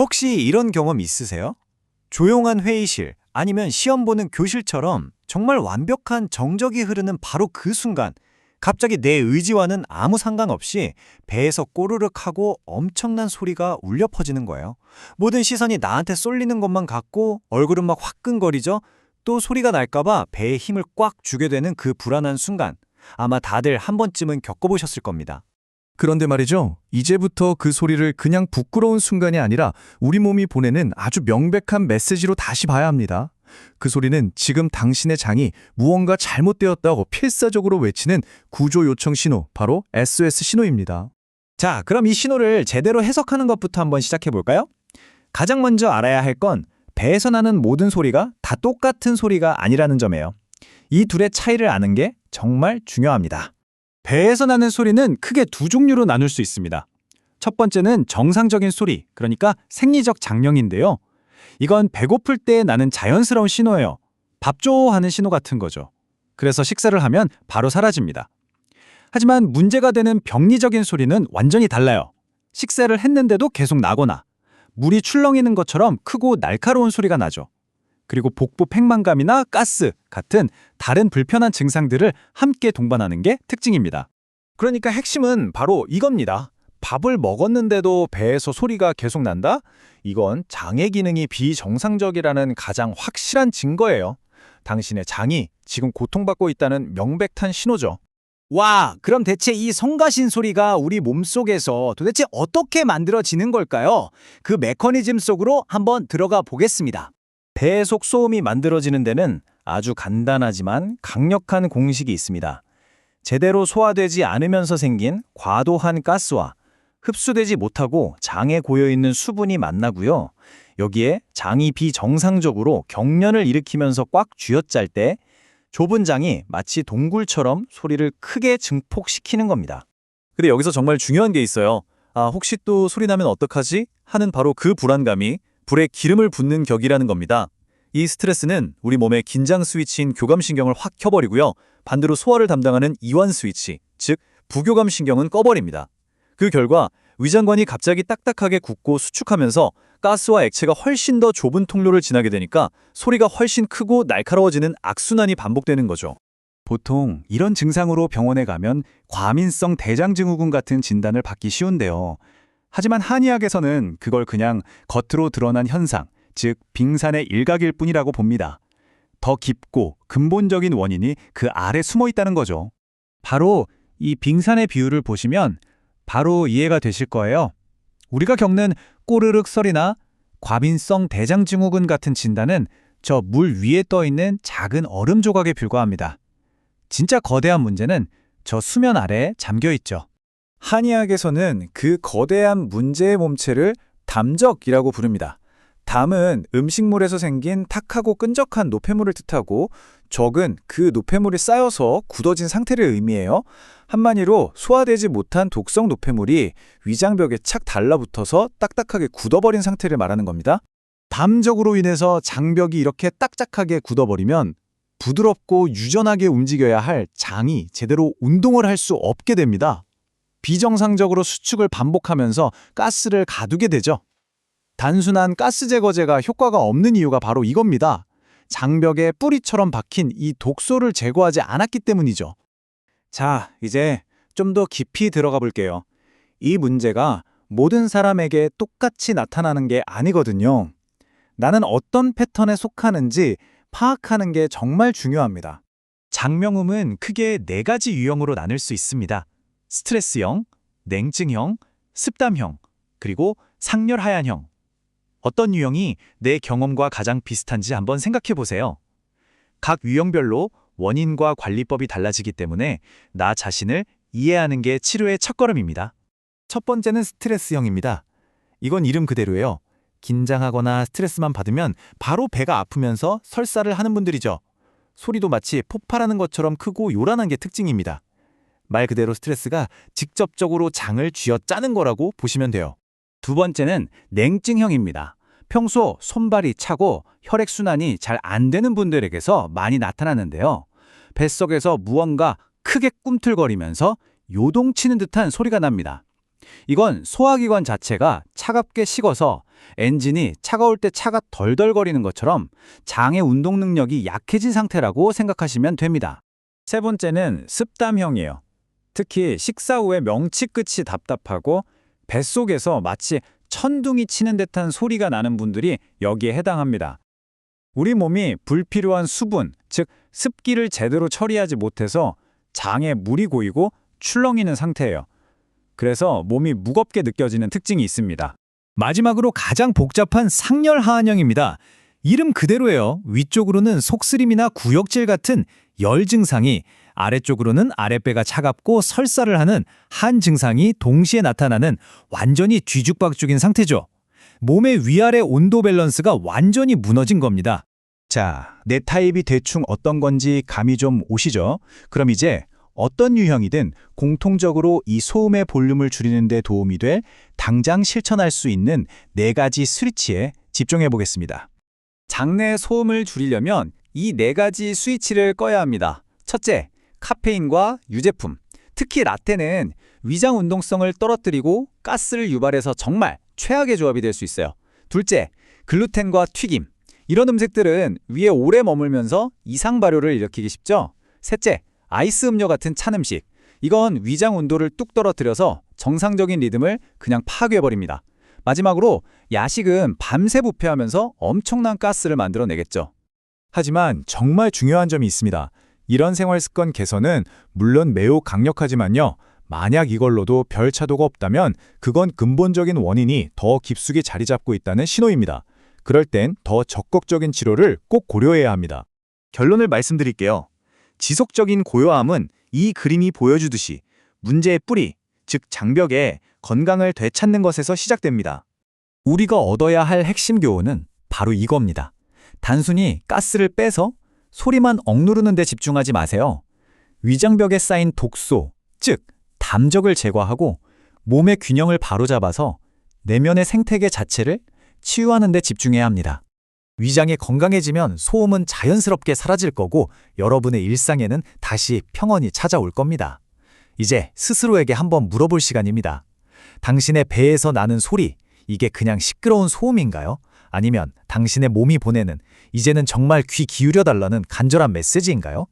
혹시 이런 경험 있으세요? 조용한 회의실 아니면 시험 보는 교실처럼 정말 완벽한 정적이 흐르는 바로 그 순간 갑자기 내 의지와는 아무 상관없이 배에서 꼬르륵 하고 엄청난 소리가 울려 퍼지는 거예요. 모든 시선이 나한테 쏠리는 것만 같고 얼굴은 막 화끈거리죠? 또 소리가 날까봐 배에 힘을 꽉 주게 되는 그 불안한 순간. 아마 다들 한 번쯤은 겪어보셨을 겁니다. 그런데 말이죠. 이제부터 그 소리를 그냥 부끄러운 순간이 아니라 우리 몸이 보내는 아주 명백한 메시지로 다시 봐야 합니다. 그 소리는 지금 당신의 장이 무언가 잘못되었다고 필사적으로 외치는 구조 요청 신호, 바로 SOS 신호입니다. 자, 그럼 이 신호를 제대로 해석하는 것부터 한번 시작해 볼까요? 가장 먼저 알아야 할 건 배에서 나는 모든 소리가 다 똑같은 소리가 아니라는 점이에요. 이 둘의 차이를 아는 게 정말 중요합니다. 배에서 나는 소리는 크게 두 종류로 나눌 수 있습니다. 첫 번째는 정상적인 소리, 그러니까 생리적 장령인데요. 이건 배고플 때 나는 자연스러운 신호예요. 밥 줘 하는 신호 같은 거죠. 그래서 식사를 하면 바로 사라집니다. 하지만 문제가 되는 병리적인 소리는 완전히 달라요. 식사를 했는데도 계속 나거나 물이 출렁이는 것처럼 크고 날카로운 소리가 나죠. 그리고 복부 팽만감이나 가스 같은 다른 불편한 증상들을 함께 동반하는 게 특징입니다. 그러니까 핵심은 바로 이겁니다. 밥을 먹었는데도 배에서 소리가 계속 난다? 이건 장의 기능이 비정상적이라는 가장 확실한 증거예요. 당신의 장이 지금 고통받고 있다는 명백한 신호죠. 와, 그럼 대체 이 성가신 소리가 우리 몸속에서 도대체 어떻게 만들어지는 걸까요? 그 메커니즘 속으로 한번 들어가 보겠습니다. 배 속 소음이 만들어지는 데는 아주 간단하지만 강력한 공식이 있습니다. 제대로 소화되지 않으면서 생긴 과도한 가스와 흡수되지 못하고 장에 고여있는 수분이 만나고요. 여기에 장이 비정상적으로 경련을 일으키면서 꽉 쥐어짤 때 좁은 장이 마치 동굴처럼 소리를 크게 증폭시키는 겁니다. 근데 여기서 정말 중요한 게 있어요. 혹시 또 소리 나면 어떡하지? 하는 바로 그 불안감이 불에 기름을 붓는 격이라는 겁니다. 이 스트레스는 우리 몸의 긴장 스위치인 교감신경을 확 켜버리고요. 반대로 소화를 담당하는 이완 스위치, 즉 부교감신경은 꺼버립니다. 그 결과 위장관이 갑자기 딱딱하게 굳고 수축하면서 가스와 액체가 훨씬 더 좁은 통로를 지나게 되니까 소리가 훨씬 크고 날카로워지는 악순환이 반복되는 거죠. 보통 이런 증상으로 병원에 가면 과민성 대장증후군 같은 진단을 받기 쉬운데요. 하지만 한의학에서는 그걸 그냥 겉으로 드러난 현상, 즉 빙산의 일각일 뿐이라고 봅니다. 더 깊고 근본적인 원인이 그 아래 숨어 있다는 거죠. 바로 이 빙산의 비율을 보시면 바로 이해가 되실 거예요. 우리가 겪는 꼬르륵 소리나 과민성 대장증후군 같은 진단은 저 물 위에 떠 있는 작은 얼음 조각에 불과합니다. 진짜 거대한 문제는 저 수면 아래에 잠겨 있죠. 한의학에서는 그 거대한 문제의 몸체를 담적이라고 부릅니다. 담은 음식물에서 생긴 탁하고 끈적한 노폐물을 뜻하고 적은 그 노폐물이 쌓여서 굳어진 상태를 의미해요. 한마디로 소화되지 못한 독성 노폐물이 위장벽에 착 달라붙어서 딱딱하게 굳어버린 상태를 말하는 겁니다. 담적으로 인해서 장벽이 이렇게 딱딱하게 굳어버리면 부드럽고 유전하게 움직여야 할 장이 제대로 운동을 할 수 없게 됩니다. 비정상적으로 수축을 반복하면서 가스를 가두게 되죠. 단순한 가스 제거제가 효과가 없는 이유가 바로 이겁니다. 장벽에 뿌리처럼 박힌 이 독소를 제거하지 않았기 때문이죠. 자, 이제 좀 더 깊이 들어가 볼게요. 이 문제가 모든 사람에게 똑같이 나타나는 게 아니거든요. 나는 어떤 패턴에 속하는지 파악하는 게 정말 중요합니다. 장명음은 크게 4가지 유형으로 나눌 수 있습니다. 스트레스형, 냉증형, 습담형, 그리고 상열하얀형. 어떤 유형이 내 경험과 가장 비슷한지 한번 생각해 보세요. 각 유형별로 원인과 관리법이 달라지기 때문에 나 자신을 이해하는 게 치료의 첫걸음입니다. 첫 번째는 스트레스형입니다. 이건 이름 그대로예요. 긴장하거나 스트레스만 받으면 바로 배가 아프면서 설사를 하는 분들이죠. 소리도 마치 폭발하는 것처럼 크고 요란한 게 특징입니다. 말 그대로 스트레스가 직접적으로 장을 쥐어짜는 거라고 보시면 돼요. 두 번째는 냉증형입니다. 평소 손발이 차고 혈액순환이 잘 안 되는 분들에게서 많이 나타나는데요. 뱃속에서 무언가 크게 꿈틀거리면서 요동치는 듯한 소리가 납니다. 이건 소화기관 자체가 차갑게 식어서 엔진이 차가울 때 차가 덜덜거리는 것처럼 장의 운동 능력이 약해진 상태라고 생각하시면 됩니다. 세 번째는 습담형이에요. 특히 식사 후에 명치 끝이 답답하고 뱃속에서 마치 천둥이 치는 듯한 소리가 나는 분들이 여기에 해당합니다. 우리 몸이 불필요한 수분, 즉 습기를 제대로 처리하지 못해서 장에 물이 고이고 출렁이는 상태예요. 그래서 몸이 무겁게 느껴지는 특징이 있습니다. 마지막으로 가장 복잡한 상열 하한형입니다. 이름 그대로예요. 위쪽으로는 속쓰림이나 구역질 같은 열 증상이, 아래쪽으로는 아랫배가 차갑고 설사를 하는 한 증상이 동시에 나타나는 완전히 뒤죽박죽인 상태죠. 몸의 위아래 온도 밸런스가 완전히 무너진 겁니다. 자, 내 타입이 대충 어떤 건지 감이 좀 오시죠? 그럼 이제 어떤 유형이든 공통적으로 이 소음의 볼륨을 줄이는 데 도움이 될 당장 실천할 수 있는 4가지 스위치에 집중해 보겠습니다. 장내 소음을 줄이려면 이 4가지 스위치를 꺼야 합니다. 첫째, 카페인과 유제품. 특히 라떼는 위장 운동성을 떨어뜨리고 가스를 유발해서 정말 최악의 조합이 될 수 있어요. 둘째, 글루텐과 튀김. 이런 음식들은 위에 오래 머물면서 이상 발효를 일으키기 쉽죠. 셋째, 아이스 음료 같은 찬 음식. 이건 위장 온도를 뚝 떨어뜨려서 정상적인 리듬을 그냥 파괴해버립니다. 마지막으로 야식은 밤새 부패하면서 엄청난 가스를 만들어내겠죠. 하지만 정말 중요한 점이 있습니다. 이런 생활 습관 개선은 물론 매우 강력하지만요. 만약 이걸로도 별 차도가 없다면 그건 근본적인 원인이 더 깊숙이 자리 잡고 있다는 신호입니다. 그럴 땐 더 적극적인 치료를 꼭 고려해야 합니다. 결론을 말씀드릴게요. 지속적인 고요함은 이 그림이 보여주듯이 문제의 뿌리, 즉 장벽에 건강을 되찾는 것에서 시작됩니다. 우리가 얻어야 할 핵심 교훈은 바로 이겁니다. 단순히 가스를 빼서 소리만 억누르는 데 집중하지 마세요. 위장벽에 쌓인 독소, 즉 담적을 제거하고 몸의 균형을 바로잡아서 내면의 생태계 자체를 치유하는 데 집중해야 합니다. 위장이 건강해지면 소음은 자연스럽게 사라질 거고 여러분의 일상에는 다시 평온이 찾아올 겁니다. 이제 스스로에게 한번 물어볼 시간입니다. 당신의 배에서 나는 소리, 이게 그냥 시끄러운 소음인가요? 아니면 당신의 몸이 보내는 이제는 정말 귀 기울여달라는 간절한 메시지인가요?